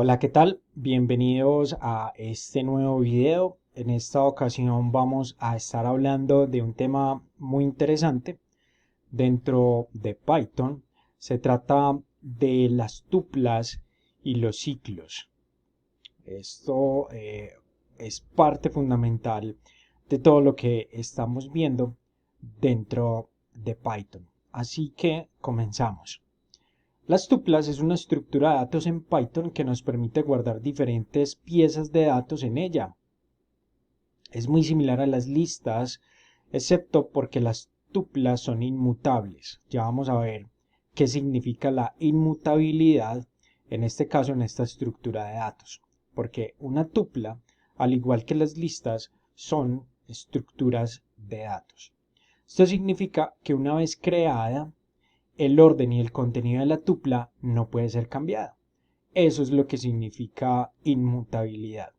Hola, ¿qué tal? Bienvenidos a este nuevo video. En esta ocasión vamos a estar hablando de un tema muy interesante dentro de Python. Se trata de las tuplas y los ciclos. Esto es parte fundamental de todo lo que estamos viendo dentro de Python. Así que comenzamos. Las tuplas es una estructura de datos en Python que nos permite guardar diferentes piezas de datos en ella. Es muy similar a las listas, excepto porque las tuplas son inmutables. Ya vamos a ver qué significa la inmutabilidad, en este caso en esta estructura de datos. Porque una tupla, al igual que las listas, son estructuras de datos. Esto significa que una vez creada, el orden y el contenido de la tupla no puede ser cambiado. Eso es lo que significa inmutabilidad,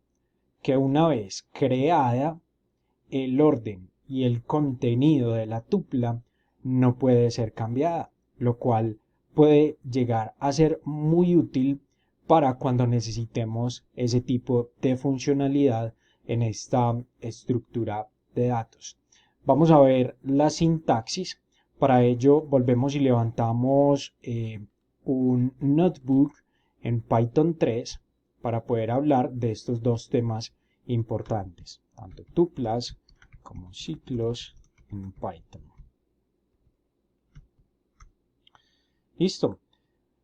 que una vez creada, el orden y el contenido de la tupla no puede ser cambiada, lo cual puede llegar a ser muy útil para cuando necesitemos ese tipo de funcionalidad en esta estructura de datos. Vamos a ver la sintaxis. Para ello volvemos y levantamos un notebook en Python 3 para poder hablar de estos dos temas importantes, tanto tuplas como ciclos en Python. Listo.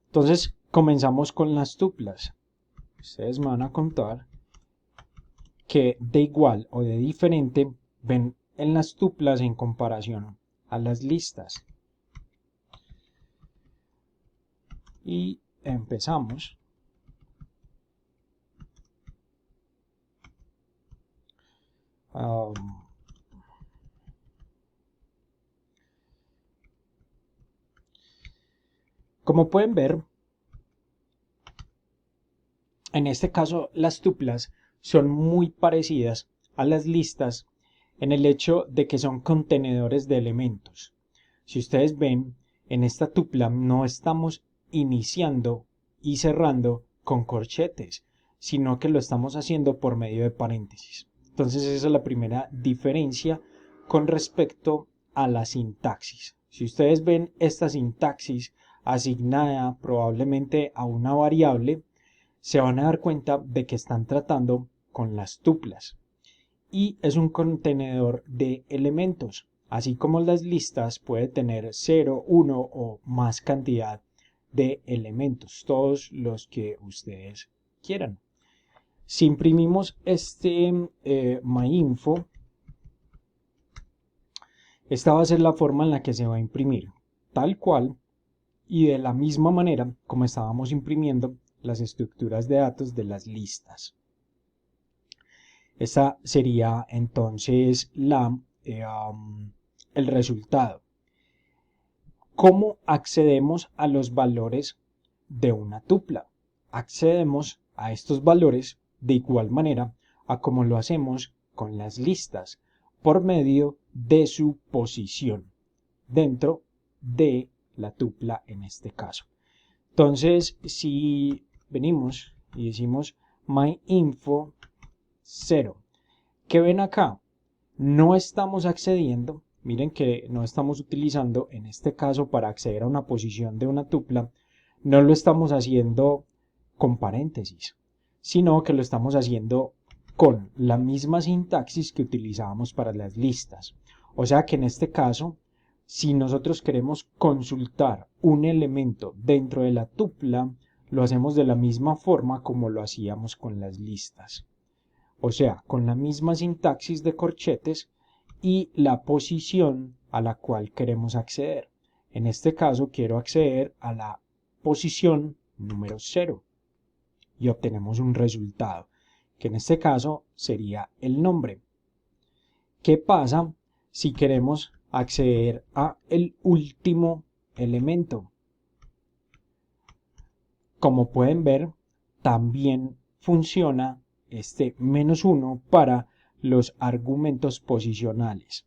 Entonces comenzamos con las tuplas. Ustedes me van a contar que de igual o de diferente ven en las tuplas en comparación a las listas. Y empezamos. Como pueden ver, en este caso las tuplas son muy parecidas a las listas en el hecho de que son contenedores de elementos. Si ustedes ven, en esta tupla no estamos iniciando y cerrando con corchetes, sino que lo estamos haciendo por medio de paréntesis. Entonces esa es la primera diferencia con respecto a la sintaxis. Si ustedes ven esta sintaxis asignada probablemente a una variable, se van a dar cuenta de que están tratando con las tuplas. Y es un contenedor de elementos. Así como las listas puede tener 0, 1 o más cantidad de elementos, todos los que ustedes quieran. Si imprimimos este myInfo, esta va a ser la forma en la que se va a imprimir, tal cual y de la misma manera como estábamos imprimiendo las estructuras de datos de las listas. Esta sería entonces el resultado. ¿Cómo accedemos a los valores de una tupla? Accedemos a estos valores de igual manera a como lo hacemos con las listas, por medio de su posición dentro de la tupla en este caso. Entonces, si venimos y decimos myInfo 0, ¿qué ven acá? No estamos accediendo, miren que no estamos utilizando en este caso para acceder a una posición de una tupla, no lo estamos haciendo con paréntesis, sino que lo estamos haciendo con la misma sintaxis que utilizábamos para las listas. O sea que en este caso, si nosotros queremos consultar un elemento dentro de la tupla, lo hacemos de la misma forma como lo hacíamos con las listas. O sea, con la misma sintaxis de corchetes y la posición a la cual queremos acceder. En este caso quiero acceder a la posición número 0 y obtenemos un resultado, que en este caso sería el nombre. ¿Qué pasa si queremos acceder a el último elemento? Como pueden ver, también funciona este -1 para los argumentos posicionales.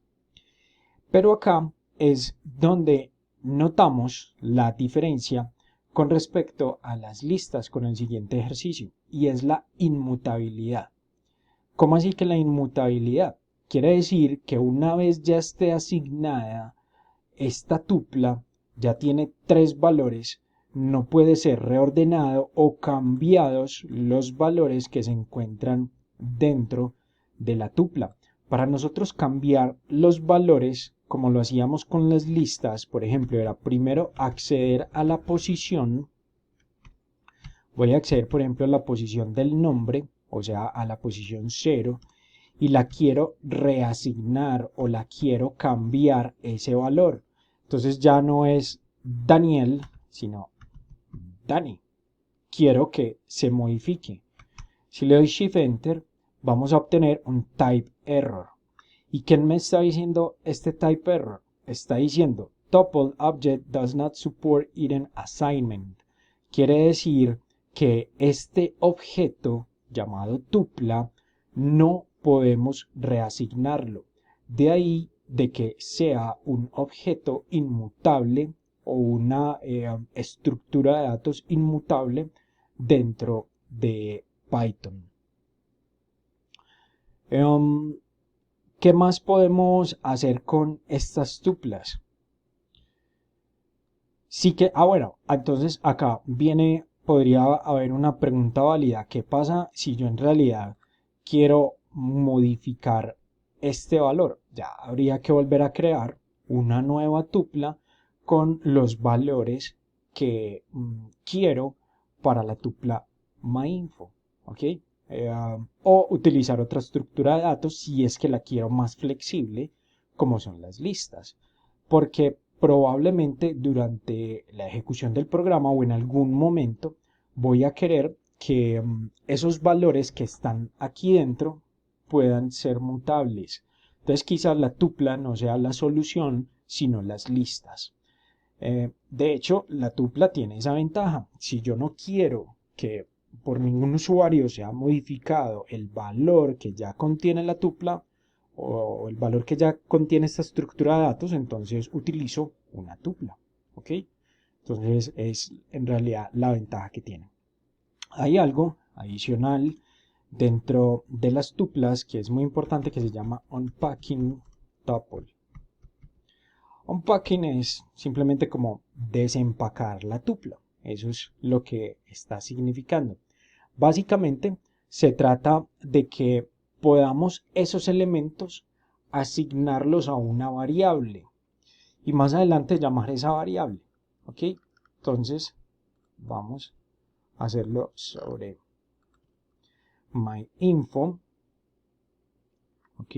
Pero acá es donde notamos la diferencia con respecto a las listas con el siguiente ejercicio, y es la inmutabilidad. ¿Cómo así que la inmutabilidad? Quiere decir que una vez ya esté asignada esta tupla, ya tiene 3 valores, no puede ser reordenado o cambiados los valores que se encuentran dentro de la tupla. Para nosotros cambiar los valores, como lo hacíamos con las listas, por ejemplo, era primero acceder a la posición. Voy a acceder, por ejemplo, a la posición del nombre, o sea, a la posición 0, y la quiero reasignar o la quiero cambiar ese valor. Entonces ya no es Daniel, sino Dani. Quiero que se modifique. Si le doy Shift Enter, vamos a obtener un Type Error. ¿Y qué me está diciendo este Type Error? Está diciendo Tuple Object does not support hidden assignment. Quiere decir que este objeto llamado tupla no podemos reasignarlo. De ahí de que sea un objeto inmutable o una estructura de datos inmutable dentro de Python. ¿Qué más podemos hacer con estas tuplas? Sí que, bueno, entonces acá podría haber una pregunta válida. ¿Qué pasa si yo en realidad quiero modificar este valor? Ya habría que volver a crear una nueva tupla con los valores que quiero para la tupla myInfo, ¿ok? O utilizar otra estructura de datos si es que la quiero más flexible, como son las listas, porque probablemente durante la ejecución del programa o en algún momento voy a querer que esos valores que están aquí dentro puedan ser mutables. Entonces quizás la tupla no sea la solución, sino las listas. De hecho, la tupla tiene esa ventaja. Si yo no quiero que por ningún usuario se ha modificado el valor que ya contiene la tupla o el valor que ya contiene esta estructura de datos, entonces utilizo una tupla, ¿ok? Entonces es en realidad la ventaja que tiene. Hay algo adicional dentro de las tuplas que es muy importante que se llama unpacking tuple. Unpacking es simplemente como desempacar la tupla. Eso es lo que está significando. Básicamente se trata de que podamos esos elementos asignarlos a una variable y más adelante llamar esa variable. ¿Ok? Entonces vamos a hacerlo sobre myInfo. ¿Ok?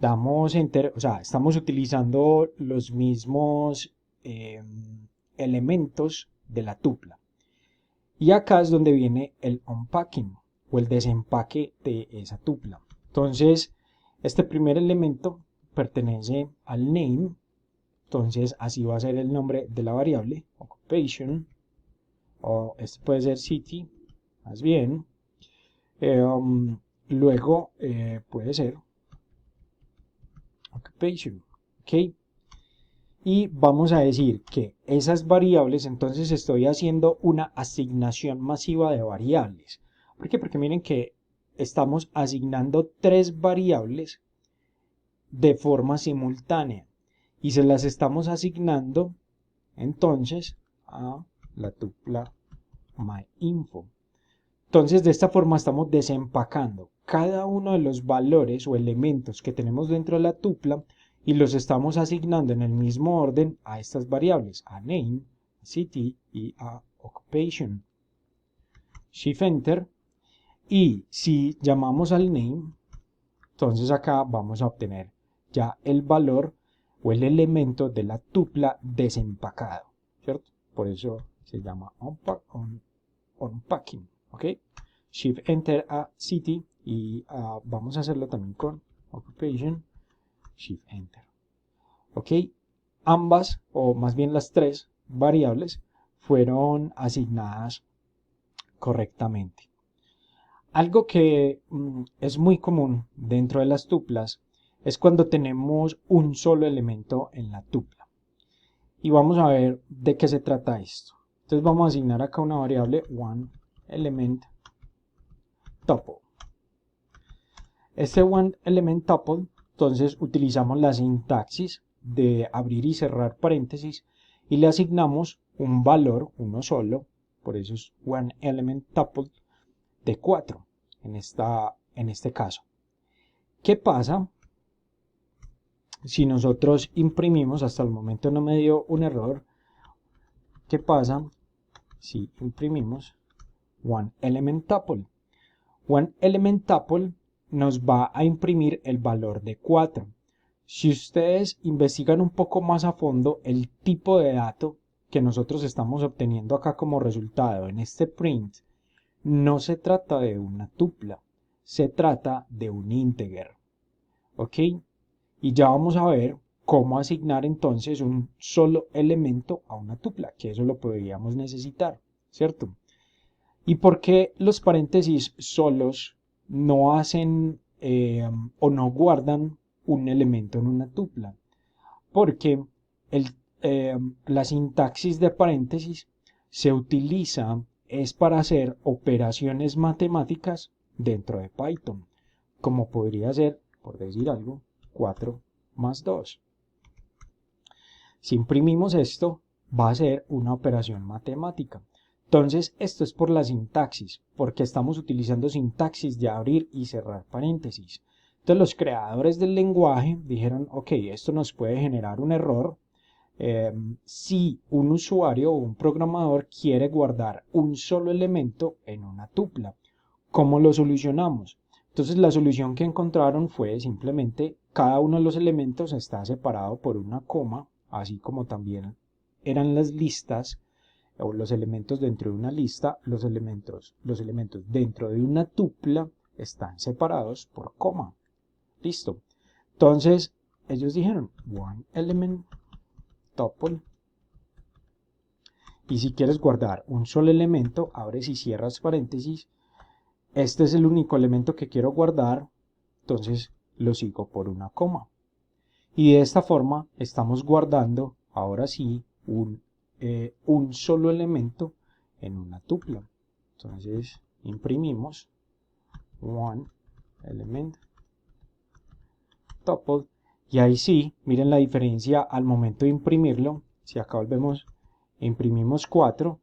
Damos enter, o sea, estamos utilizando los mismos elementos de la tupla. Y acá es donde viene el unpacking o el desempaque de esa tupla. Entonces, este primer elemento pertenece al name. Entonces, así va a ser el nombre de la variable, occupation, o este puede ser city, más bien. Luego puede ser occupation, ¿ok? Y vamos a decir que esas variables, entonces estoy haciendo una asignación masiva de variables. ¿Por qué? Porque miren que estamos asignando 3 variables de forma simultánea y se las estamos asignando entonces a la tupla myInfo. Entonces de esta forma estamos desempacando cada uno de los valores o elementos que tenemos dentro de la tupla y los estamos asignando en el mismo orden a estas variables, a name, a city y a occupation. Shift Enter. Y si llamamos al name, entonces acá vamos a obtener ya el valor o el elemento de la tupla desempacado, ¿cierto? Por eso se llama unpacking, ¿ok? Shift Enter a city y vamos a hacerlo también con occupation, Shift Enter. ¿Ok? Ambas, o más bien las 3 variables, fueron asignadas correctamente. Algo que es muy común dentro de las tuplas es cuando tenemos un solo elemento en la tupla. Y vamos a ver de qué se trata esto. Entonces vamos a asignar acá una variable OneElementTuple. Este OneElementTuple, entonces utilizamos la sintaxis de abrir y cerrar paréntesis y le asignamos un valor, uno solo, por eso es OneElementTuple de 4 en este caso. ¿Qué pasa si nosotros imprimimos? Hasta el momento no me dio un error. ¿Qué pasa si imprimimos OneElementTuple? OneElementTuple nos va a imprimir el valor de 4. Si ustedes investigan un poco más a fondo el tipo de dato que nosotros estamos obteniendo acá como resultado en este print, no se trata de una tupla, se trata de un integer. ¿Ok? Y ya vamos a ver cómo asignar entonces un solo elemento a una tupla, que eso lo podríamos necesitar, ¿cierto? ¿Y por qué los paréntesis solos no hacen o no guardan un elemento en una tupla? Porque la sintaxis de paréntesis se utiliza es para hacer operaciones matemáticas dentro de Python, como podría ser, por decir algo, 4 más 2. Si imprimimos esto, va a ser una operación matemática. Entonces, esto es por la sintaxis, porque estamos utilizando sintaxis de abrir y cerrar paréntesis. Entonces, los creadores del lenguaje dijeron, ok, esto nos puede generar un error si un usuario o un programador quiere guardar un solo elemento en una tupla. ¿Cómo lo solucionamos? Entonces, la solución que encontraron fue simplemente cada uno de los elementos está separado por una coma, así como también eran las listas o los elementos dentro de una lista, los elementos dentro de una tupla están separados por coma. Listo. Entonces, ellos dijeron OneElementTuple. Y si quieres guardar un solo elemento, abres y cierras paréntesis. Este es el único elemento que quiero guardar, entonces lo sigo por una coma. Y de esta forma estamos guardando, ahora sí, un solo elemento en una tupla. Entonces imprimimos OneElementTuple y ahí sí, miren la diferencia al momento de imprimirlo. Si acá volvemos, imprimimos 4.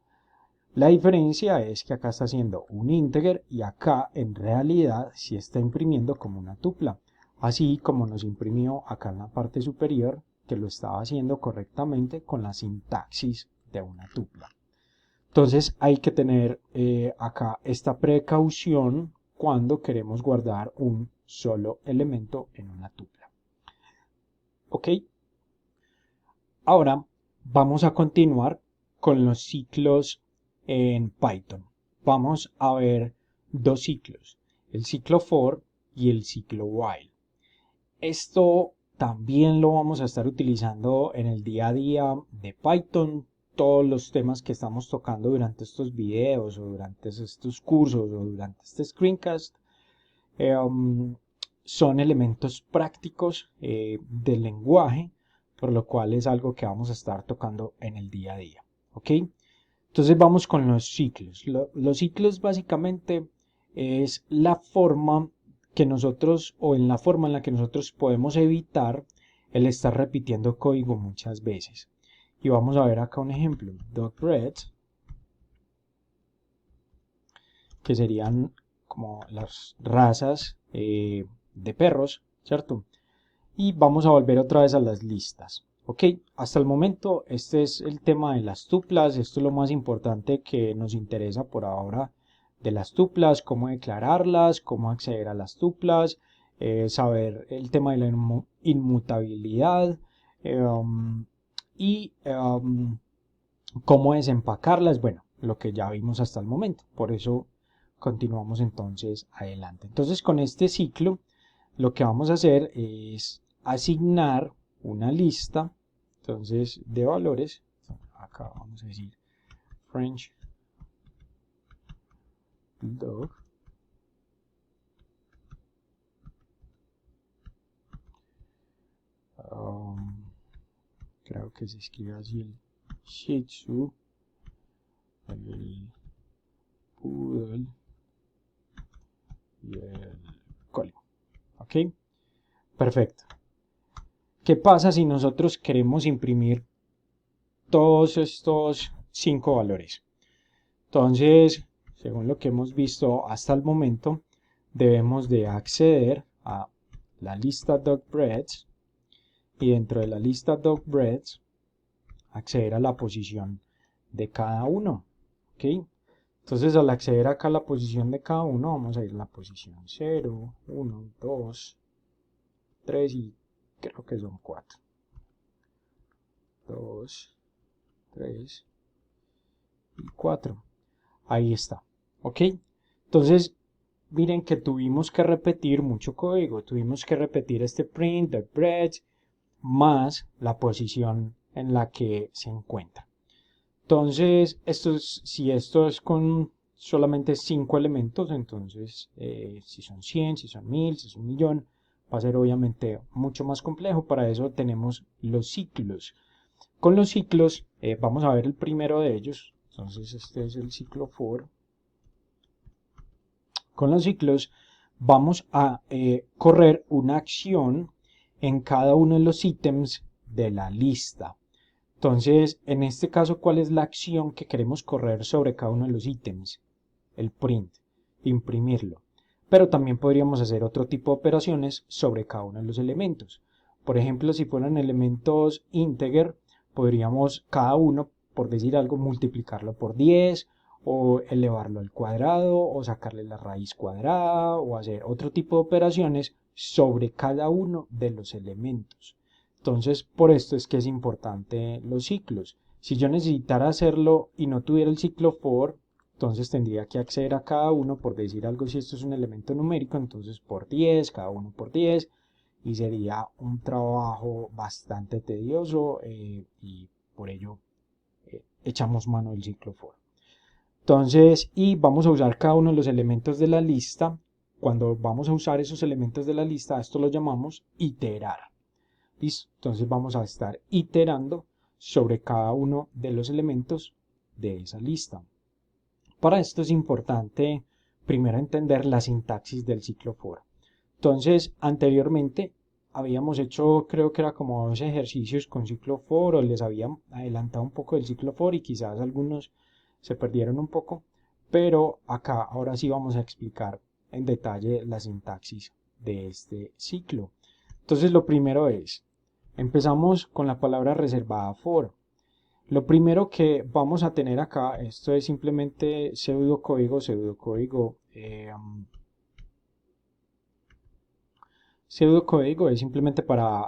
La diferencia es que acá está haciendo un integer y acá en realidad sí está imprimiendo como una tupla. Así como nos imprimió acá en la parte superior, que lo estaba haciendo correctamente con la sintaxis de una tupla. Entonces hay que tener acá esta precaución cuando queremos guardar un solo elemento en una tupla. ¿Ok? Ahora vamos a continuar con los ciclos en Python. Vamos a ver dos ciclos, el ciclo for y el ciclo while. Esto también lo vamos a estar utilizando en el día a día de Python. Todos los temas que estamos tocando durante estos videos o durante estos cursos o durante este screencast son elementos prácticos del lenguaje, por lo cual es algo que vamos a estar tocando en el día a día. ¿Ok? Entonces vamos con los ciclos. Los ciclos básicamente es la forma que nosotros o en la forma en la que nosotros podemos evitar el estar repitiendo código muchas veces. Y vamos a ver acá un ejemplo. .red, que serían como las razas de perros, ¿cierto? Y vamos a volver otra vez a las listas. Ok, hasta el momento este es el tema de las tuplas. Esto es lo más importante que nos interesa por ahora de las tuplas, cómo declararlas, cómo acceder a las tuplas, saber el tema de la inmutabilidad y cómo desempacarlas. Bueno, lo que ya vimos hasta el momento. Por eso continuamos entonces adelante. Entonces con este ciclo lo que vamos a hacer es asignar una lista entonces de valores. Acá vamos a decir French Bulldog creo que se escribe así el Shih Tzu el poodle y el collie. ¿Ok? Perfecto. ¿Qué pasa si nosotros queremos imprimir todos estos 5 valores? Entonces, según lo que hemos visto hasta el momento, debemos de acceder a la lista dogbreads y dentro de la lista dogbreads acceder a la posición de cada uno. ¿Ok? Entonces, al acceder acá a la posición de cada uno, vamos a ir a la posición 0, 1, 2, 3 y creo que son 4. 2, 3 y 4. Ahí está. ¿Ok? Entonces, miren que tuvimos que repetir mucho código. Tuvimos que repetir este print, the breadth, más la posición en la que se encuentra. Entonces, si esto es con solamente 5 elementos, entonces si son 100, si son 1000, si es 1.000.000, va a ser obviamente mucho más complejo. Para eso tenemos los ciclos. Con los ciclos, vamos a ver el primero de ellos. Entonces, este es el ciclo for. Con los ciclos, vamos a correr una acción en cada uno de los ítems de la lista. Entonces, en este caso, ¿cuál es la acción que queremos correr sobre cada uno de los ítems? El print, imprimirlo. Pero también podríamos hacer otro tipo de operaciones sobre cada uno de los elementos. Por ejemplo, si fueran elementos integer, podríamos cada uno, por decir algo, multiplicarlo por 10 o elevarlo al cuadrado o sacarle la raíz cuadrada o hacer otro tipo de operaciones sobre cada uno de los elementos. Entonces, por esto es que es importante los ciclos. Si yo necesitara hacerlo y no tuviera el ciclo for, entonces tendría que acceder a cada uno, por decir algo, si esto es un elemento numérico, entonces por 10, cada uno por 10, y sería un trabajo bastante tedioso y por ello echamos mano del ciclo for. Entonces, y vamos a usar cada uno de los elementos de la lista. Cuando vamos a usar esos elementos de la lista, esto lo llamamos iterar. ¿Listo? Entonces vamos a estar iterando sobre cada uno de los elementos de esa lista. Para esto es importante primero entender la sintaxis del ciclo for. Entonces, anteriormente habíamos hecho, creo que era como 2 ejercicios con ciclo for, o les había adelantado un poco del ciclo for y quizás algunos se perdieron un poco, pero acá ahora sí vamos a explicar en detalle la sintaxis de este ciclo. Entonces, lo primero es, empezamos con la palabra reservada for. Lo primero que vamos a tener acá, esto es simplemente pseudocódigo es simplemente para,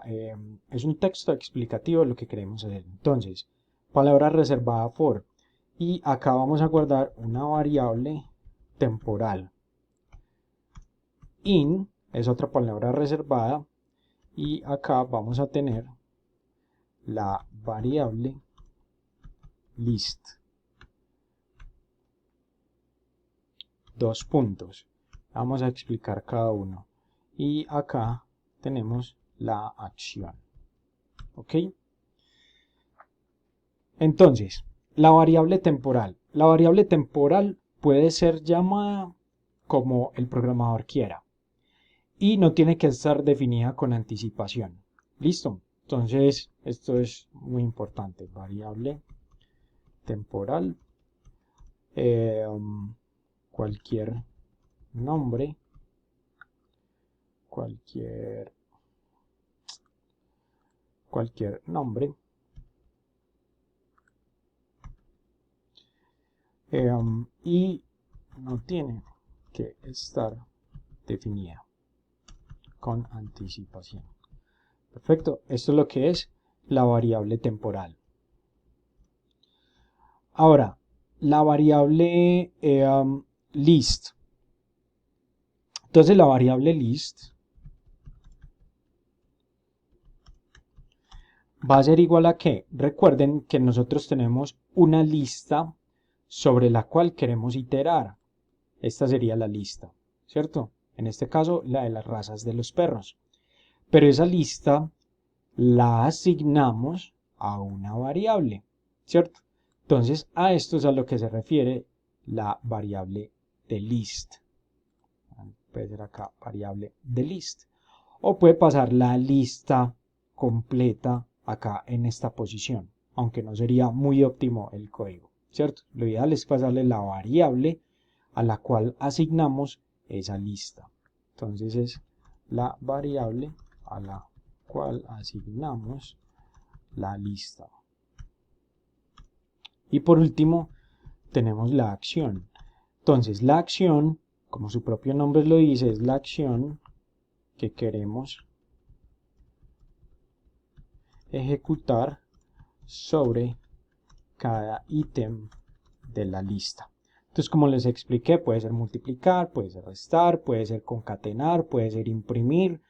es un texto explicativo de lo que queremos hacer. Entonces, palabra reservada for, y acá vamos a guardar una variable temporal. In es otra palabra reservada, y acá vamos a tener la variable list. 2 puntos. Vamos a explicar cada uno. Y acá tenemos la acción. ¿Ok? Entonces, la variable temporal. La variable temporal puede ser llamada como el programador quiera. Y no tiene que estar definida con anticipación. ¿Listo? Entonces, esto es muy importante. Variable temporal. Cualquier nombre. Cualquier nombre. Y no tiene que estar definida con anticipación. Perfecto, esto es lo que es la variable temporal. Ahora, la variable list. Entonces la variable list va a ser igual a ¿qué? Recuerden que nosotros tenemos una lista sobre la cual queremos iterar. Esta sería la lista, ¿cierto? En este caso, la de las razas de los perros. Pero esa lista la asignamos a una variable, ¿cierto? Entonces, a esto es a lo que se refiere la variable de list. Puede ser acá variable de list. O puede pasar la lista completa acá en esta posición, aunque no sería muy óptimo el código, ¿cierto? Lo ideal es pasarle la variable a la cual asignamos esa lista. Entonces es la variable a la cual asignamos la lista. Y por último tenemos la acción. Entonces la acción, como su propio nombre lo dice, es la acción que queremos ejecutar sobre cada ítem de la lista. Entonces, como les expliqué, puede ser multiplicar, puede ser restar, puede ser concatenar, puede ser imprimir,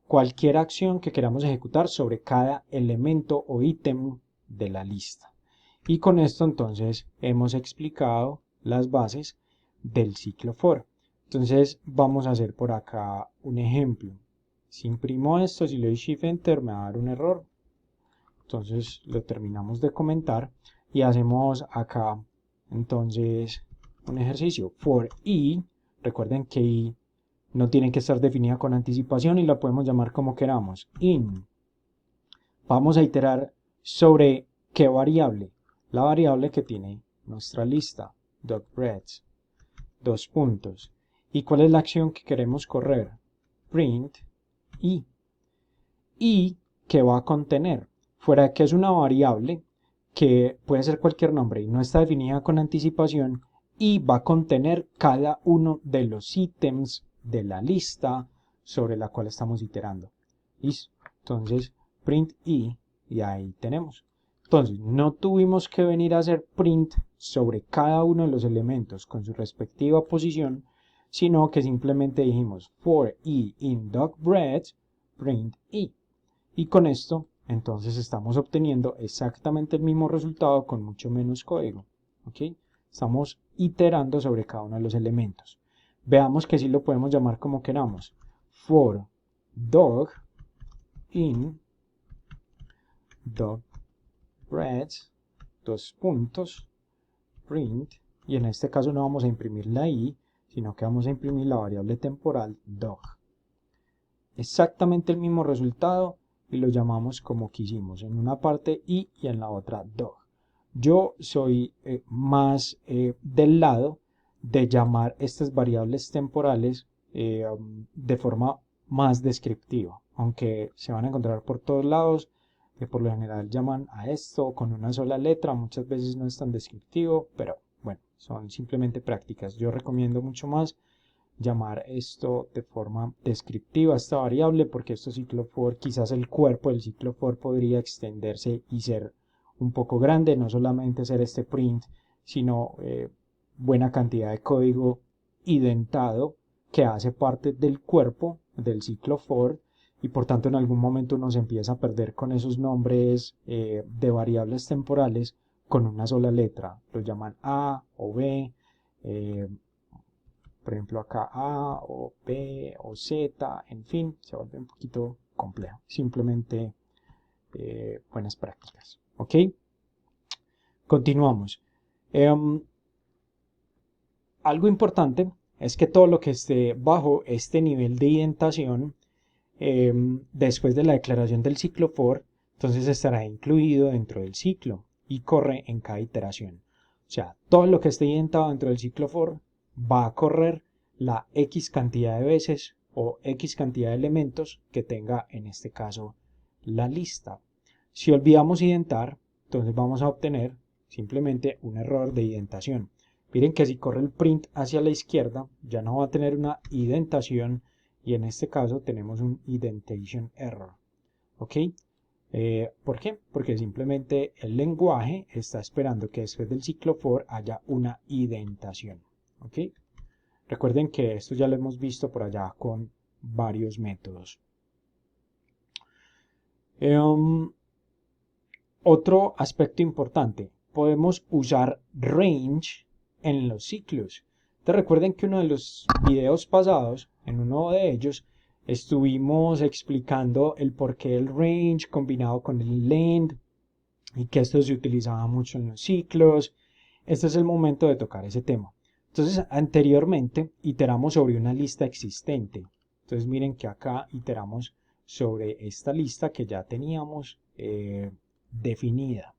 cualquier acción que queramos ejecutar sobre cada elemento o ítem de la lista. Y con esto entonces hemos explicado las bases del ciclo for. Entonces vamos a hacer por acá un ejemplo. Si imprimo esto, si le doy Shift Enter me va a dar un error. Entonces lo terminamos de comentar y hacemos acá entonces un ejercicio. For i, recuerden que i no tiene que estar definida con anticipación y la podemos llamar como queramos. In. Vamos a iterar sobre qué variable. La variable que tiene nuestra lista. .breadth. Dos puntos. ¿Y cuál es la acción que queremos correr? Print i. ¿Y qué va a contener? Fuera de que es una variable que puede ser cualquier nombre y no está definida con anticipación, y va a contener cada uno de los ítems de la lista sobre la cual estamos iterando. ¿Listo? Entonces, print i, y ahí tenemos. Entonces, no tuvimos que venir a hacer print sobre cada uno de los elementos con su respectiva posición, sino que simplemente dijimos for i in .breadth, print i. Y con esto, entonces estamos obteniendo exactamente el mismo resultado con mucho menos código. ¿Ok? Estamos iterando sobre cada uno de los elementos. Veamos que sí lo podemos llamar como queramos. For dog in .breadth, dos puntos, print, y en este caso no vamos a imprimir la i, sino que vamos a imprimir la variable temporal dog. Exactamente el mismo resultado y lo llamamos como quisimos, en una parte i y en la otra dog. Yo soy más del lado de llamar estas variables temporales de forma más descriptiva, aunque se van a encontrar por todos lados, que por lo general llaman a esto con una sola letra, muchas veces no es tan descriptivo, pero bueno, son simplemente prácticas. Yo recomiendo mucho más llamar esto de forma descriptiva, esta variable, porque esto ciclo for, quizás el cuerpo del ciclo for podría extenderse y ser un poco grande, no solamente ser este print, sino buena cantidad de código identado que hace parte del cuerpo del ciclo for, y por tanto en algún momento uno se empieza a perder con esos nombres de variables temporales con una sola letra, lo llaman A o B, por ejemplo acá A o B o Z, en fin, se vuelve un poquito complejo, simplemente buenas prácticas, ¿ok? Continuamos. Algo importante es que todo lo que esté bajo este nivel de indentación después de la declaración del ciclo for, entonces estará incluido dentro del ciclo y corre en cada iteración. O sea, todo lo que esté indentado dentro del ciclo for va a correr la X cantidad de veces o X cantidad de elementos que tenga en este caso la lista. Si olvidamos indentar, entonces vamos a obtener simplemente un error de indentación. Miren que si corre el print hacia la izquierda, ya no va a tener una indentación y en este caso tenemos un indentation error. ¿Ok? ¿Por qué? Porque simplemente el lenguaje está esperando que después del ciclo for haya una indentación. ¿Ok? Recuerden que esto ya lo hemos visto por allá con varios métodos. Otro aspecto importante, podemos usar range en los ciclos. Entonces recuerden que uno de los videos pasados, en uno de ellos, estuvimos explicando el por qué el range combinado con el length y que esto se utilizaba mucho en los ciclos. Este es el momento de tocar ese tema. Entonces, anteriormente iteramos sobre una lista existente. Entonces, miren que acá iteramos sobre esta lista que ya teníamos definida.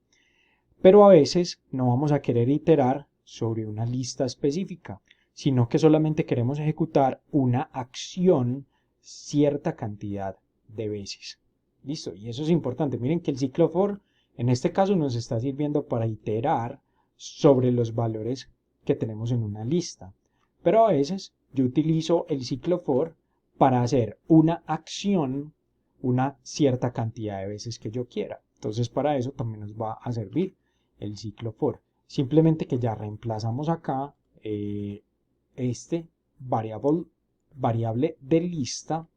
Pero a veces no vamos a querer iterar sobre una lista específica, sino que solamente queremos ejecutar una acción cierta cantidad de veces. Listo, y eso es importante. Miren que el ciclo for en este caso nos está sirviendo para iterar sobre los valores que tenemos en una lista. Pero a veces yo utilizo el ciclo for para hacer una acción una cierta cantidad de veces que yo quiera. Entonces para eso también nos va a servir el ciclo for. Simplemente que ya reemplazamos acá este variable de lista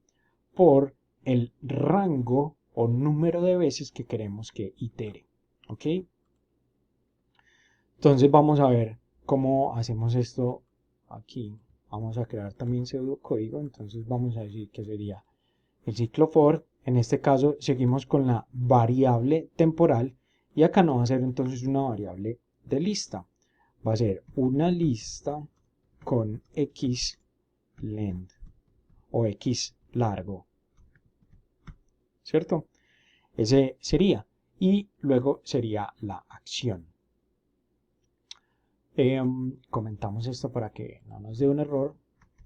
por el rango o número de veces que queremos que itere. ¿Ok? Entonces vamos a ver cómo hacemos esto aquí. Vamos a crear también pseudocódigo. Entonces vamos a decir que sería el ciclo for. En este caso seguimos con la variable temporal y acá no va a ser entonces una variable de lista. Va a ser una lista con x length o x largo. ¿Cierto? Ese sería. Y luego sería la acción. Comentamos esto para que no nos dé un error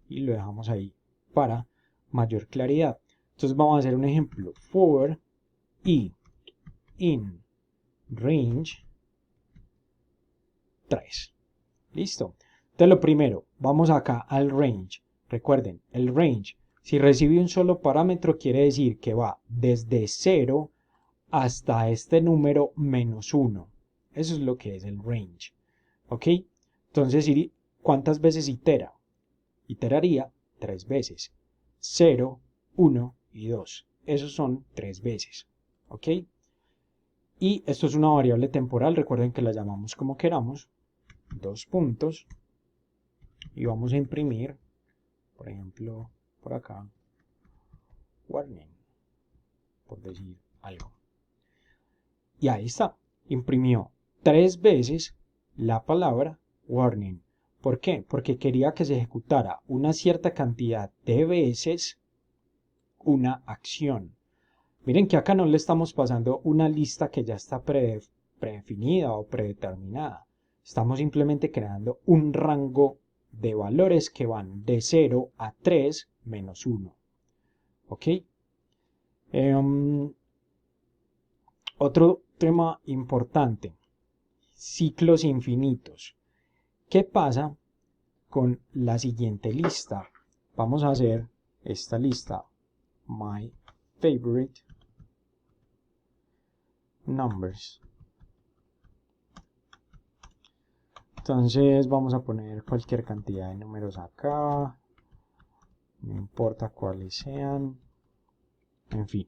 y lo dejamos ahí para mayor claridad. Entonces vamos a hacer un ejemplo. For i in range 3. Listo. Entonces lo primero, vamos acá al range. Recuerden, el range, si recibe un solo parámetro, quiere decir que va desde 0 hasta este número menos 1. Eso es lo que es el range. ¿Ok? Entonces, ¿cuántas veces itera? Iteraría 3 veces. 0, 1 y 2. Esos son 3 veces. ¿Ok? Y esto es una variable temporal. Recuerden que la llamamos como queramos. 2 puntos. Y vamos a imprimir, por ejemplo, por acá, warning, por decir algo. Y ahí está. Imprimió 3 veces la palabra warning. ¿Por qué? Porque quería que se ejecutara una cierta cantidad de veces una acción. Miren que acá no le estamos pasando una lista que ya está predefinida o predeterminada. Estamos simplemente creando un rango de valores que van de 0 a 3 menos 1. ¿Ok? Otro tema importante. Ciclos infinitos. ¿Qué pasa con la siguiente lista? Vamos a hacer esta lista. My favorite numbers. Entonces vamos a poner cualquier cantidad de números acá. No importa cuáles sean. En fin.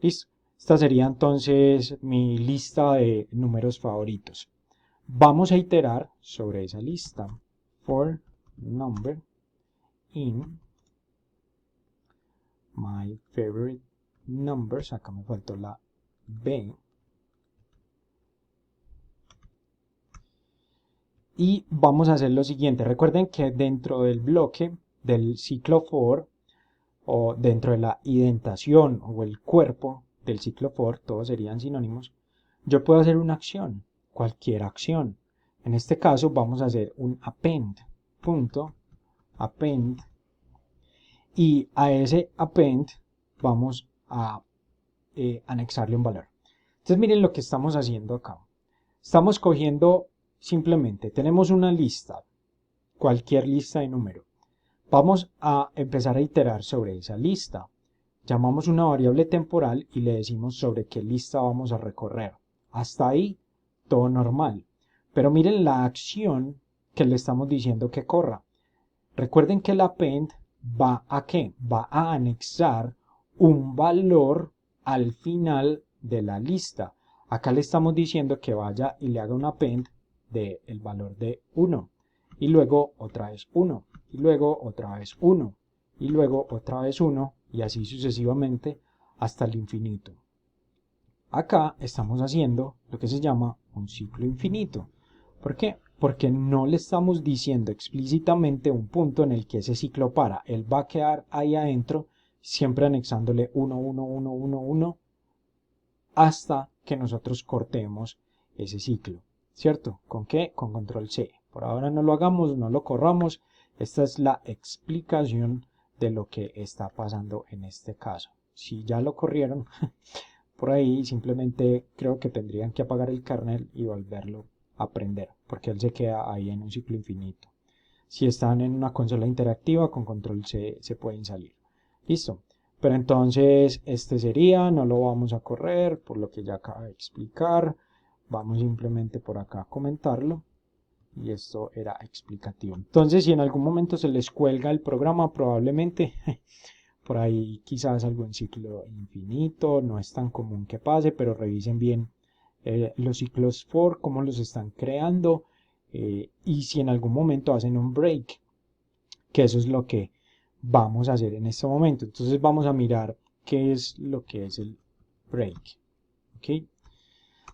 Listo. Esta sería entonces mi lista de números favoritos. Vamos a iterar sobre esa lista. For number in my favorite numbers. Acá me faltó la B. Y vamos a hacer lo siguiente. Recuerden que dentro del bloque del ciclo for o dentro de la indentación o el cuerpo del ciclo for, todos serían sinónimos, yo puedo hacer una acción, cualquier acción. En este caso vamos a hacer un append, punto, append, y a ese append vamos a anexarle un valor. Entonces miren lo que estamos haciendo acá. Estamos cogiendo simplemente, tenemos una lista, cualquier lista de número. Vamos a empezar a iterar sobre esa lista. Llamamos una variable temporal y le decimos sobre qué lista vamos a recorrer. Hasta ahí, todo normal. Pero miren la acción que le estamos diciendo que corra. Recuerden que el append va a ¿qué? Va a anexar un valor al final de la lista. Acá le estamos diciendo que vaya y le haga un append del valor de 1. Y luego otra vez 1. Y luego otra vez 1. Y luego otra vez 1. Y así sucesivamente hasta el infinito. acá estamos haciendo lo que se llama un ciclo infinito. ¿Por qué? Porque no le estamos diciendo explícitamente un punto en el que ese ciclo para. Él va a quedar ahí adentro, siempre anexándole 1, 1, 1, 1, 1, hasta que nosotros cortemos ese ciclo. ¿Cierto? ¿Con qué? Con control C. Por ahora no lo hagamos, no lo corramos. Esta es la explicación de lo que está pasando en este caso. Si ya lo corrieron, por ahí simplemente creo que tendrían que apagar el kernel y volverlo a prender, porque él se queda ahí en un ciclo infinito. Si están en una consola interactiva, con control C se pueden salir. Listo. Pero entonces este sería, no lo vamos a correr, por lo que ya acabo de explicar. Vamos simplemente por acá a comentarlo. Y esto era explicativo. Entonces, si en algún momento se les cuelga el programa, probablemente por ahí quizás algún ciclo infinito, no es tan común que pase, pero revisen bien los ciclos for, cómo los están creando, y si en algún momento hacen un break, que eso es lo que vamos a hacer en este momento. Entonces vamos a mirar qué es lo que es el break. ¿Okay?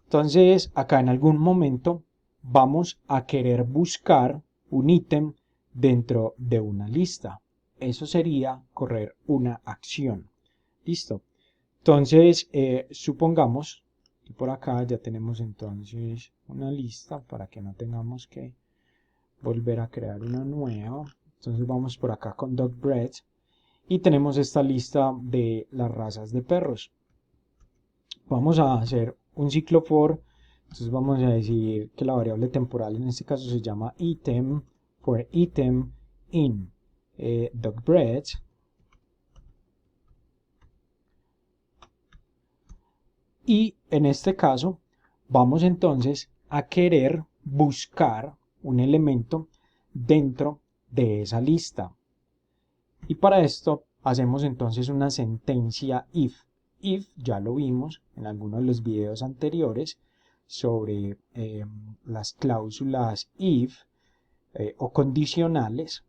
Entonces acá en algún momento vamos a querer buscar un ítem dentro de una lista. Eso sería correr una acción. Listo. Entonces, supongamos que por acá ya tenemos entonces una lista para que no tengamos que volver a crear una nueva. Entonces vamos por acá con DocBread y tenemos esta lista de las razas de perros. Vamos a hacer un ciclo for. Entonces vamos a decir que la variable temporal en este caso se llama item for item in DocBread. Y en este caso vamos entonces a querer buscar un elemento dentro de esa lista. Y para esto hacemos entonces una sentencia if. If ya lo vimos en algunos de los videos anteriores sobre las cláusulas if o condicionales.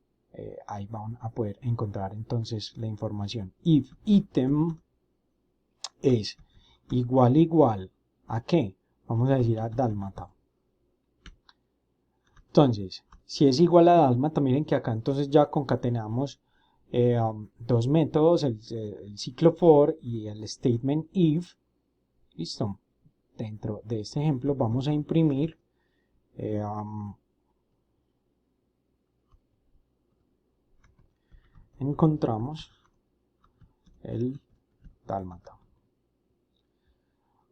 Ahí van a poder encontrar entonces la información. If item es igual ¿a qué? Vamos a decir a dálmata. Entonces, si es igual a dálmata, miren que acá entonces ya concatenamos dos métodos, el ciclo for y el statement if. Listo. Dentro de este ejemplo vamos a imprimir encontramos el dálmata.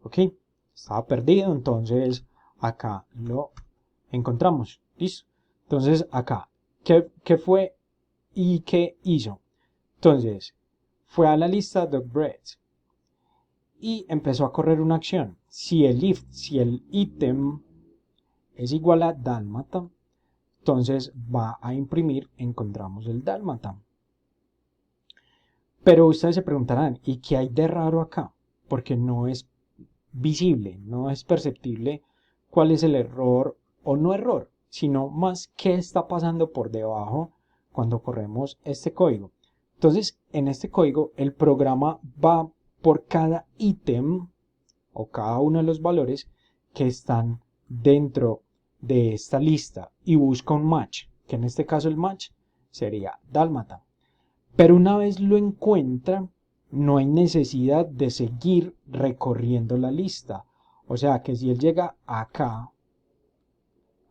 Ok, estaba perdido, entonces acá lo encontramos. Listo. Entonces acá, ¿qué fue y qué hizo? Entonces, fue a la lista DocBread y empezó a correr una acción. Si el ítem es igual a dálmata, entonces va a imprimir encontramos el dálmata. Pero ustedes se preguntarán, ¿y qué hay de raro acá? Porque no es visible, no es perceptible cuál es el error o no error, sino más qué está pasando por debajo cuando corremos este código. Entonces, en este código, el programa va por cada ítem o cada uno de los valores que están dentro de esta lista y busca un match, que en este caso el match sería dálmata. Pero una vez lo encuentra, no hay necesidad de seguir recorriendo la lista. O sea que si él llega acá,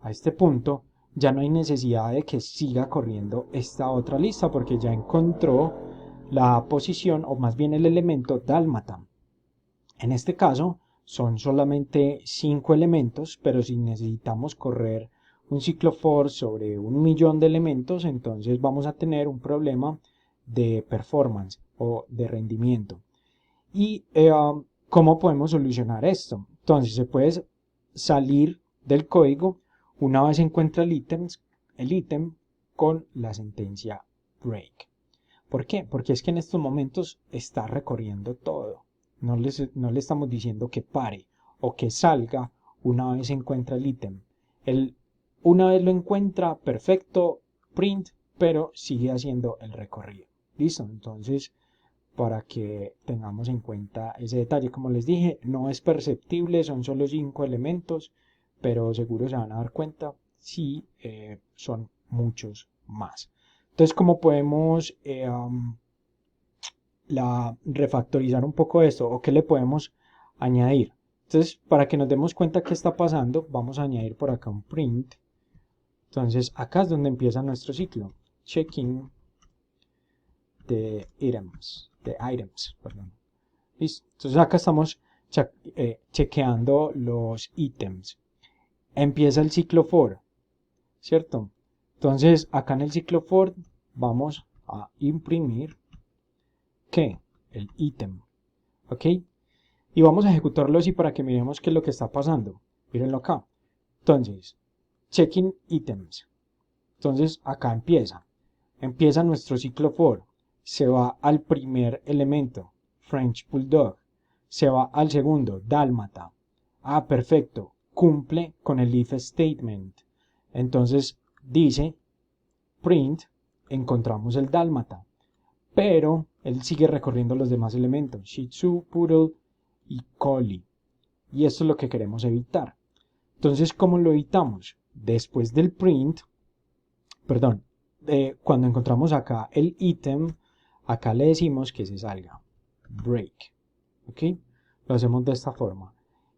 a este punto, ya no hay necesidad de que siga corriendo esta otra lista porque ya encontró la posición o más bien el elemento dálmata. En este caso son solamente 5 elementos, pero si necesitamos correr un ciclo for sobre 1.000.000 de elementos, entonces vamos a tener un problema de performance o de rendimiento. ¿Y cómo podemos solucionar esto? Entonces se puede salir del código una vez encuentra el ítem con la sentencia break. ¿Por qué? Porque es que en estos momentos está recorriendo todo. No le estamos diciendo que pare o que salga una vez encuentra el ítem. Una vez lo encuentra, perfecto, print, pero sigue haciendo el recorrido. ¿Listo? Entonces, para que tengamos en cuenta ese detalle. Como les dije, no es perceptible, son solo 5 elementos, pero seguro se van a dar cuenta si son muchos más. Entonces, como podemos refactorizar un poco esto, o qué le podemos añadir. Entonces, para que nos demos cuenta qué está pasando, vamos a añadir por acá un print. Entonces, acá es donde empieza nuestro ciclo. Checking the items, perdón. Listo. Entonces, acá estamos chequeando los ítems. Empieza el ciclo for, ¿cierto? Entonces, acá en el ciclo for vamos a imprimir ¿qué? El ítem, ¿ok? Y vamos a ejecutarlo así para que miremos qué es lo que está pasando. Mírenlo acá. Entonces, checking items. Entonces, acá empieza nuestro ciclo for. Se va al primer elemento, French Bulldog. Se va al segundo, Dálmata. Ah, perfecto. Cumple con el if statement. Entonces, dice, print, encontramos el Dálmata. Pero él sigue recorriendo los demás elementos, Shih Tzu, Poodle y Collie. Y esto es lo que queremos evitar. Entonces, ¿cómo lo evitamos? Después del print, perdón, cuando encontramos acá el ítem, acá le decimos que se salga. Break. ¿Ok? Lo hacemos de esta forma.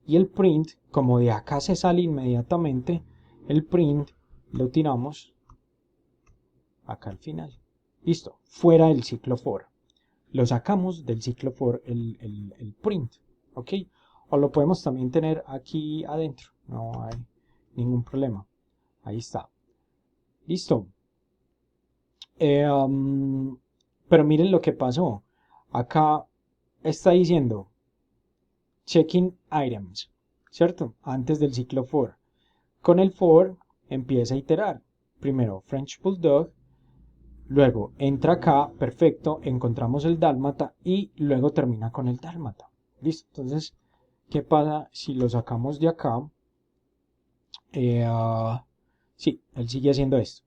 Y el print, como de acá se sale inmediatamente, el print lo tiramos acá al final. Listo, fuera del ciclo for. Lo sacamos del ciclo for el print, ¿ok? O lo podemos también tener aquí adentro, no hay ningún problema. Ahí está. Listo. Pero miren lo que pasó. Acá está diciendo checking items, ¿cierto? Antes del ciclo for. Con el for empieza a iterar. Primero French Bulldog. Luego entra acá, perfecto, encontramos el dálmata y luego termina con el dálmata. Listo, entonces, ¿qué pasa si lo sacamos de acá? Sí, él sigue haciendo esto.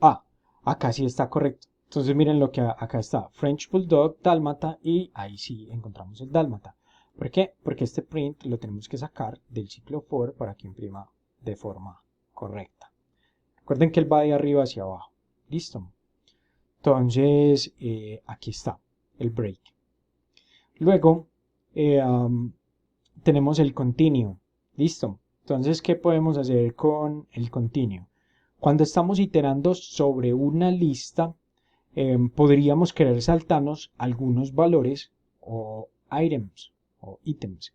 Ah, acá sí está correcto. Entonces miren lo que acá está, French Bulldog, dálmata y ahí sí encontramos el dálmata. ¿Por qué? Porque este print lo tenemos que sacar del ciclo for para que imprima de forma correcta. Recuerden que él va de arriba hacia abajo. Listo. Entonces, aquí está el break. Luego, tenemos el continuo. Listo. Entonces, ¿qué podemos hacer con el continuo? Cuando estamos iterando sobre una lista, podríamos querer saltarnos algunos valores o items o ítems.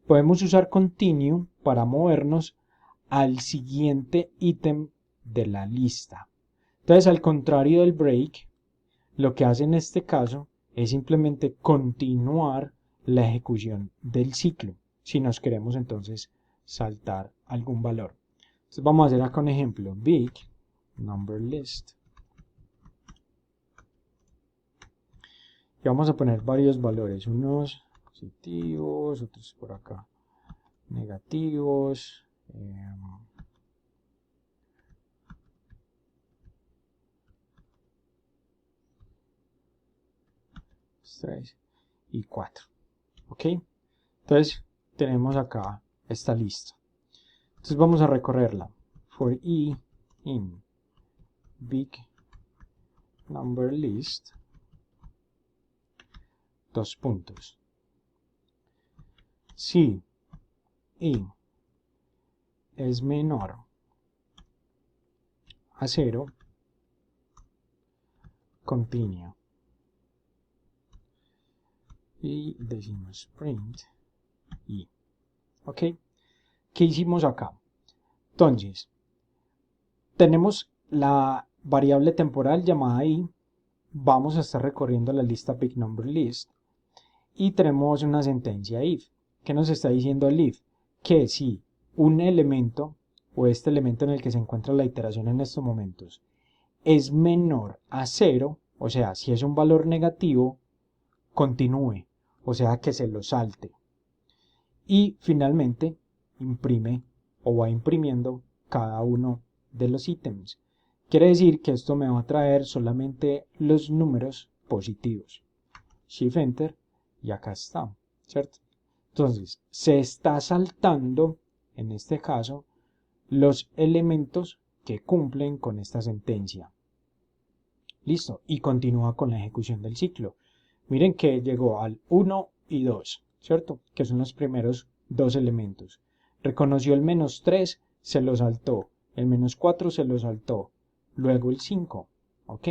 Podemos usar continue para movernos al siguiente ítem de la lista. Entonces, al contrario del break, lo que hace en este caso es simplemente continuar la ejecución del ciclo, si nos queremos entonces saltar algún valor. Entonces vamos a hacer acá un ejemplo, big number list. Y vamos a poner varios valores, unos positivos, otros por acá negativos. 3 y 4. ¿Ok? Entonces tenemos acá esta lista. Entonces vamos a recorrerla. For i in big number list, dos puntos. Si i es menor a 0, continue. Y decimos print i. ¿Ok? ¿Qué hicimos acá? Entonces, tenemos la variable temporal llamada i. Vamos a estar recorriendo la lista big number list. Y tenemos una sentencia if. ¿Qué nos está diciendo el if? Que si un elemento o este elemento en el que se encuentra la iteración en estos momentos es menor a 0, o sea, si es un valor negativo, continúe, o sea, que se lo salte. Y finalmente imprime o va imprimiendo cada uno de los ítems. Quiere decir que esto me va a traer solamente los números positivos. Shift Enter y acá está, ¿cierto? Entonces, se está saltando, en este caso, los elementos que cumplen con esta sentencia. Listo, y continúa con la ejecución del ciclo. Miren que llegó al 1 y 2, ¿cierto? Que son los primeros dos elementos. Reconoció el -3, se lo saltó. El -4 se lo saltó. Luego el 5, ¿ok?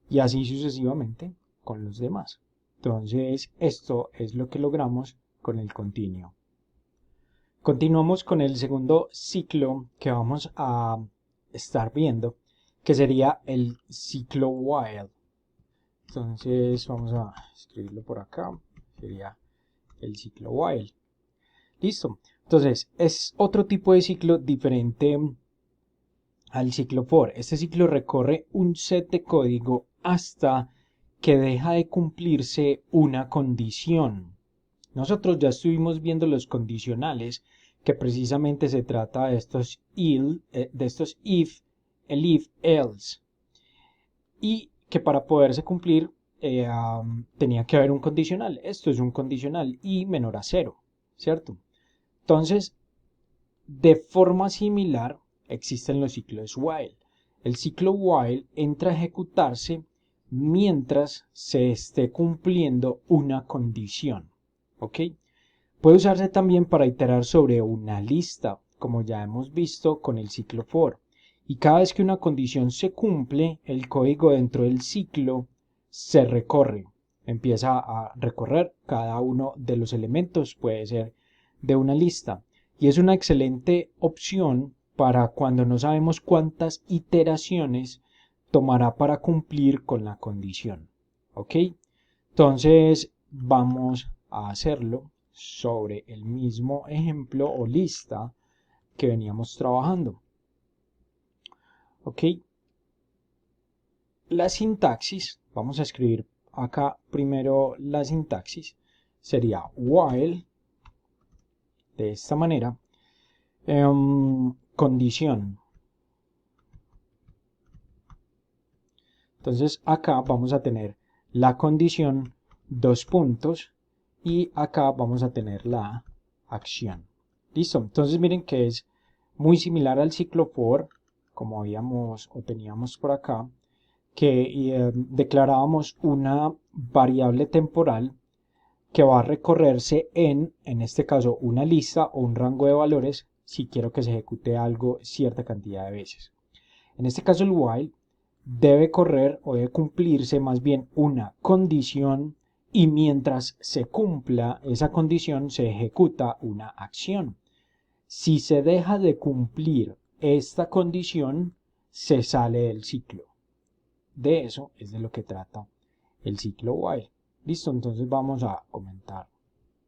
Y así sucesivamente con los demás. Entonces, esto es lo que logramos con el continuo. Continuamos con el segundo ciclo que vamos a estar viendo, que sería el ciclo while. Entonces vamos a escribirlo por acá, sería el ciclo while. Listo. Entonces es otro tipo de ciclo diferente al ciclo for. Este ciclo recorre un set de código hasta que deja de cumplirse una condición. Nosotros ya estuvimos viendo los condicionales, que precisamente se trata de estos if, el if, else, y que para poderse cumplir tenía que haber un condicional. Esto es un condicional y menor a 0, ¿cierto? Entonces, de forma similar, existen los ciclos while. El ciclo while entra a ejecutarse mientras se esté cumpliendo una condición, ¿ok? Puede usarse también para iterar sobre una lista, como ya hemos visto con el ciclo for. Y cada vez que una condición se cumple, el código dentro del ciclo se recorre. Empieza a recorrer cada uno de los elementos, puede ser de una lista. Y es una excelente opción para cuando no sabemos cuántas iteraciones tomará para cumplir con la condición. ¿Ok? Entonces vamos a hacerlo sobre el mismo ejemplo o lista que veníamos trabajando. Ok, la sintaxis, vamos a escribir acá primero la sintaxis, sería while, de esta manera, condición. Entonces acá vamos a tener la condición, dos puntos, y acá vamos a tener la acción. Listo, entonces miren que es muy similar al ciclo for, como habíamos o teníamos por acá, que declarábamos una variable temporal que va a recorrerse en este caso, una lista o un rango de valores si quiero que se ejecute algo cierta cantidad de veces. En este caso el while debe correr o debe cumplirse más bien una condición y mientras se cumpla esa condición se ejecuta una acción. Si se deja de cumplir esta condición, se sale del ciclo. De eso es de lo que trata el ciclo while. Listo, entonces vamos a comentar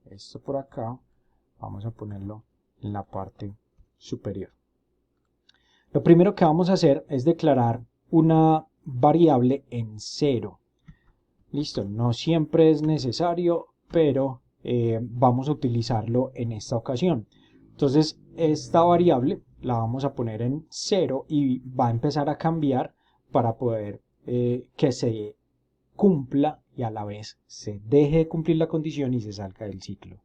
esto por acá. Vamos a ponerlo en la parte superior. Lo primero que vamos a hacer es declarar una variable en 0. Listo, no siempre es necesario, pero vamos a utilizarlo en esta ocasión. Entonces, esta variable la vamos a poner en 0 y va a empezar a cambiar para poder que se cumpla y a la vez se deje de cumplir la condición y se salga del ciclo.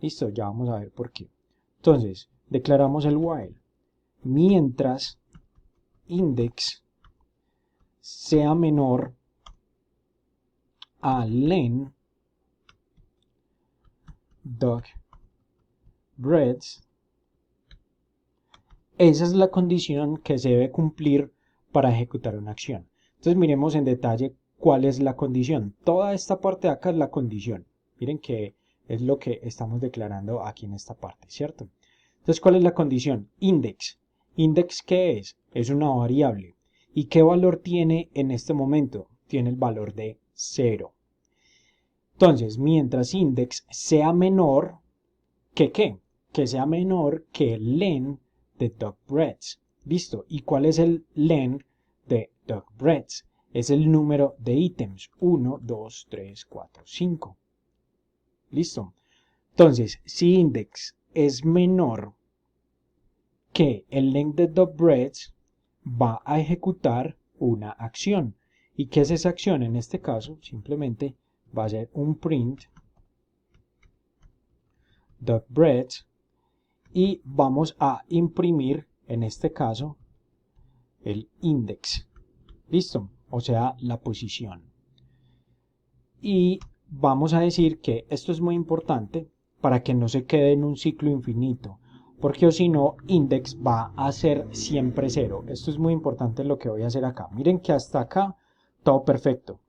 Listo, ya vamos a ver por qué. Entonces, declaramos el while. Mientras index sea menor a len dog breads, esa es la condición que se debe cumplir para ejecutar una acción. Entonces miremos en detalle cuál es la condición. Toda esta parte de acá es la condición. Miren que es lo que estamos declarando aquí en esta parte, ¿cierto? Entonces, ¿cuál es la condición? Index. ¿Index qué es? Es una variable. ¿Y qué valor tiene en este momento? Tiene el valor de 0. Entonces, mientras index sea menor que ¿qué? Que sea menor que el len de dogbreads. Listo. ¿Y cuál es el len de dogbreads? Es el número de ítems. 1, 2, 3, 4, 5. Listo. Entonces, si index es menor que el len de dogbreads, va a ejecutar una acción. ¿Y qué es esa acción? En este caso, simplemente va a ser un print .breadth y vamos a imprimir, en este caso, el index. ¿Listo? O sea, la posición. Y vamos a decir que esto es muy importante para que no se quede en un ciclo infinito, porque o si no, index va a ser siempre 0. Esto es muy importante lo que voy a hacer acá. Miren que hasta acá todo perfecto.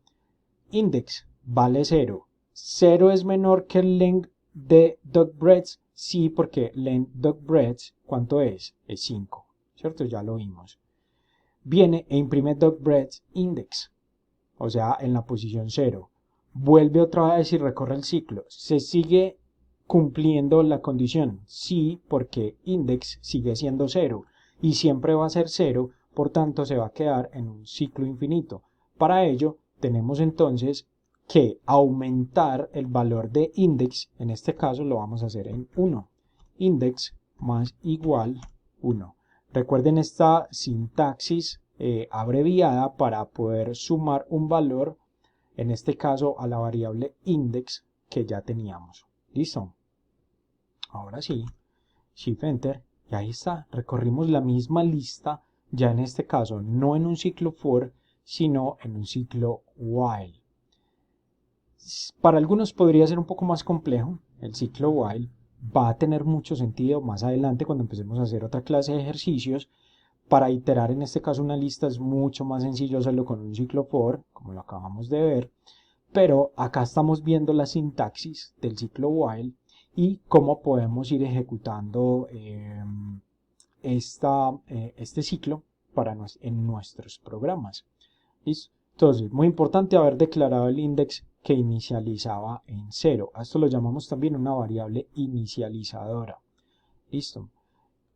Index vale 0. 0 es menor que el length de .breadth. Sí, porque length .breadth, ¿cuánto es? Es 5, ¿cierto? Ya lo vimos. Viene e imprime .breadth index, o sea, en la posición 0. Vuelve otra vez y recorre el ciclo. Se sigue cumpliendo la condición. Sí, porque index sigue siendo 0 y siempre va a ser 0, por tanto se va a quedar en un ciclo infinito. Para ello, tenemos entonces que aumentar el valor de index. En este caso lo vamos a hacer en 1. Index más igual 1. Recuerden esta sintaxis abreviada para poder sumar un valor, en este caso a la variable index que ya teníamos. ¿Listo? Ahora sí, Shift Enter, y ahí está. Recorrimos la misma lista, ya en este caso no en un ciclo for, sino en un ciclo while. Para algunos podría ser un poco más complejo el ciclo while. Va a tener mucho sentido más adelante cuando empecemos a hacer otra clase de ejercicios. Para iterar en este caso una lista es mucho más sencillo hacerlo con un ciclo for, como lo acabamos de ver, pero acá estamos viendo la sintaxis del ciclo while y cómo podemos ir ejecutando este ciclo en nuestros programas. ¿Listo? Entonces, muy importante haber declarado el index que inicializaba en 0. A esto lo llamamos también una variable inicializadora. ¿Listo?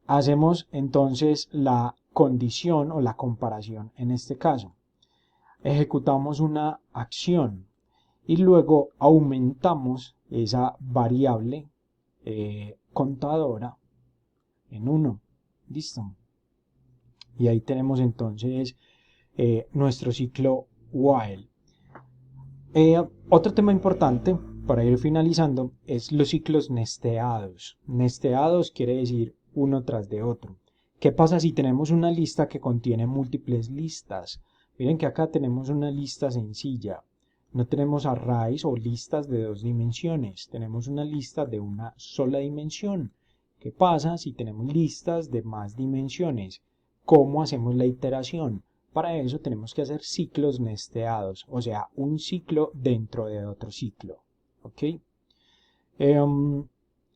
Hacemos entonces la condición o la comparación en este caso. Ejecutamos una acción y luego aumentamos esa variable contadora en 1. ¿Listo? Y ahí tenemos entonces nuestro ciclo while. Otro tema importante para ir finalizando es los ciclos nesteados. Nesteados quiere decir uno tras de otro. ¿Qué pasa si tenemos una lista que contiene múltiples listas? Miren que acá tenemos una lista sencilla. No tenemos arrays o listas de 2 dimensiones. Tenemos una lista de una sola dimensión. ¿Qué pasa si tenemos listas de más dimensiones? ¿Cómo hacemos la iteración? Para eso tenemos que hacer ciclos nesteados, o sea, un ciclo dentro de otro ciclo. ¿Ok?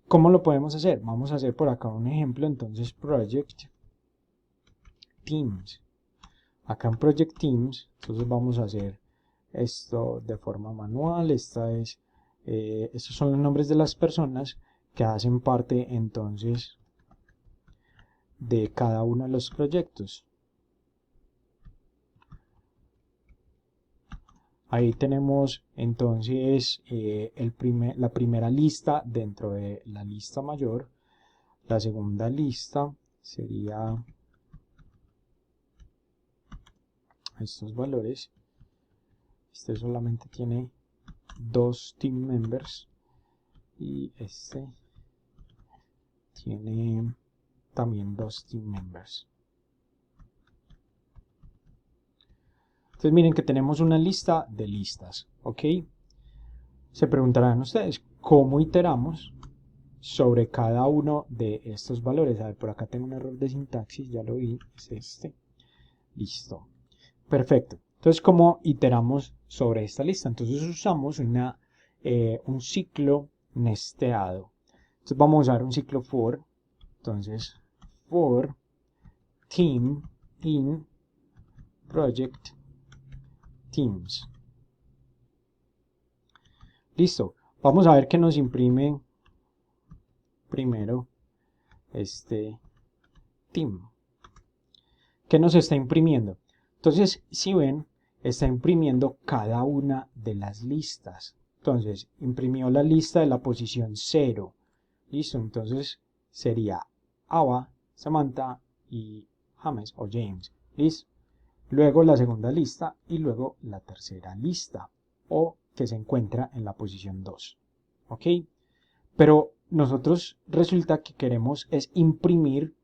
¿Cómo lo podemos hacer? Vamos a hacer por acá un ejemplo, entonces Project Teams. Acá en Project Teams, entonces vamos a hacer esto de forma manual. Estos son los nombres de las personas que hacen parte entonces de cada uno de los proyectos. Ahí tenemos entonces la primera lista dentro de la lista mayor. La segunda lista sería estos valores. Este solamente tiene 2 team members y este tiene también 2 team members. Entonces miren que tenemos una lista de listas, ¿ok? Se preguntarán ustedes, ¿cómo iteramos sobre cada uno de estos valores? A ver, por acá tengo un error de sintaxis, ya lo vi, es este. Listo. Perfecto. Entonces, ¿cómo iteramos sobre esta lista? Entonces usamos un ciclo nesteado. Entonces vamos a usar un ciclo for. Entonces, for team in project teams. Listo. Vamos a ver qué nos imprime primero este team. ¿Qué nos está imprimiendo? Entonces, si ven, está imprimiendo cada una de las listas. Entonces, imprimió la lista de la posición 0. Listo, entonces sería Ava, Samantha y James o James. ¿Listo? luego la segunda lista y luego la tercera lista, o que se encuentra en la posición 2. ¿Ok? Pero nosotros resulta que queremos es imprimir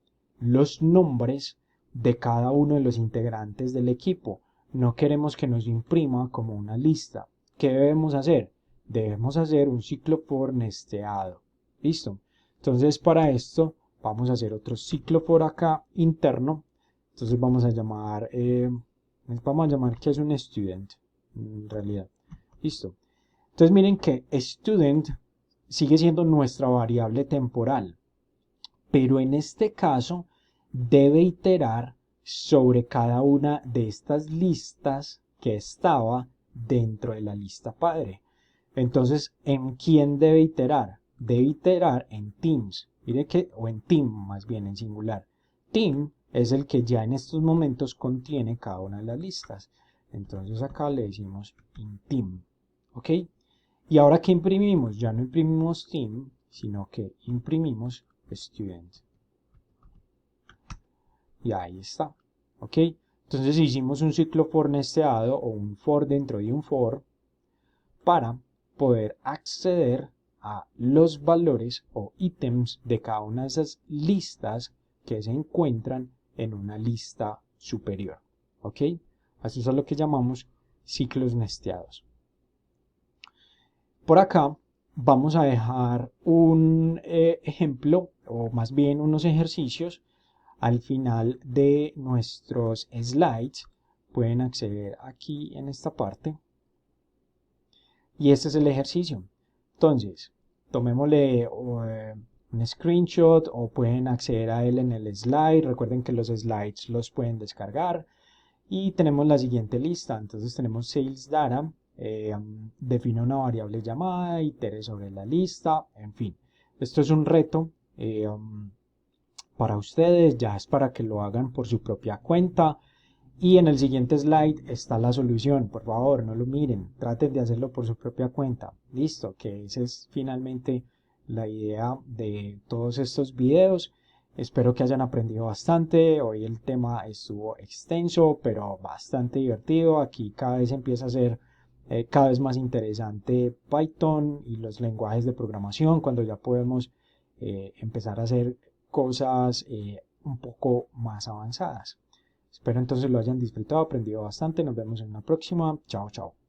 los nombres de cada uno de los integrantes del equipo. No queremos que nos imprima como una lista. ¿Qué debemos hacer? Debemos hacer un ciclo for nesteado. ¿Listo? Entonces para esto vamos a hacer otro ciclo for acá interno. Entonces vamos a llamar que es un student en realidad. ¿Listo? Entonces miren que student sigue siendo nuestra variable temporal, pero en este caso debe iterar sobre cada una de estas listas que estaba dentro de la lista padre. Entonces, ¿en quién debe iterar? Debe iterar en teams, mire que, o en team más bien en singular. Team es el que ya en estos momentos contiene cada una de las listas. Entonces acá le decimos in team, ¿ok? Y ahora que imprimimos, ya no imprimimos team, sino que imprimimos student. Y ahí está, ¿ok? Entonces hicimos un ciclo for nesteado o un for dentro de un for para poder acceder a los valores o ítems de cada una de esas listas que se encuentran en una lista superior, ¿ok? Eso es lo que llamamos ciclos nesteados. Por acá vamos a dejar un ejemplo o más bien unos ejercicios al final de nuestros slides. Pueden acceder aquí en esta parte y este es el ejercicio. Entonces tomémosle un screenshot o pueden acceder a él en el slide. Recuerden que los slides los pueden descargar y tenemos la siguiente lista. Entonces tenemos sales data, define una variable llamada, itere sobre la lista, en fin. Esto es un reto para ustedes, ya es para que lo hagan por su propia cuenta. Y en el siguiente slide está la solución. Por favor, no lo miren, traten de hacerlo por su propia cuenta. Listo, que esa es finalmente la idea de todos estos videos. Espero que hayan aprendido bastante. Hoy el tema estuvo extenso, pero bastante divertido. Aquí cada vez empieza a ser cada vez más interesante Python y los lenguajes de programación, cuando ya podemos empezar a hacer cosas un poco más avanzadas. Espero entonces lo hayan disfrutado, aprendido bastante. Nos vemos en una próxima. Chao, chao.